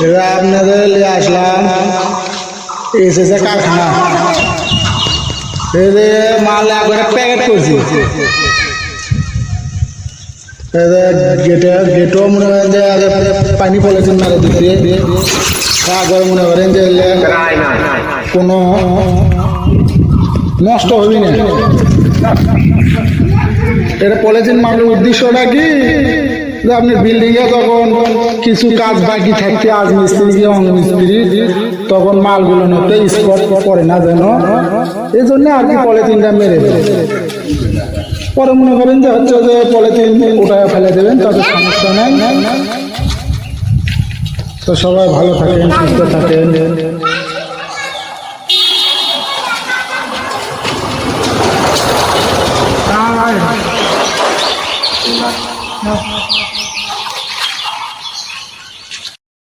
এবার আপনাদের নিয়ে আসলাম এসেছে কারখানা, মাল একবারে প্যাকেট করছি। গেটও মনে করেন যে পানি পলিথিন মারে দিচ্ছে, একবারে মনে করেন যে কোনো নষ্ট হবি না। এটা পলিথিন মারার উদ্দেশ্যটা কি, যে আপনি বিল্ডিংয়ে যখন কিছু কাজ বাকি থাকতে আজ মিস্ত্রি কি অঙ্গ মিস্ত্রি তখন মালগুলো নিতে স্পট করে না যেন, এই জন্য আর কি পলিথিনটা মেরে দেবে। পরে মনে করেন যে হচ্ছে যে পলিথিন ওটায় ফেলে দেবেন, তাতে সমস্যা নেই। তো সবাই ভালো থাকেন, সুস্থ থাকেন।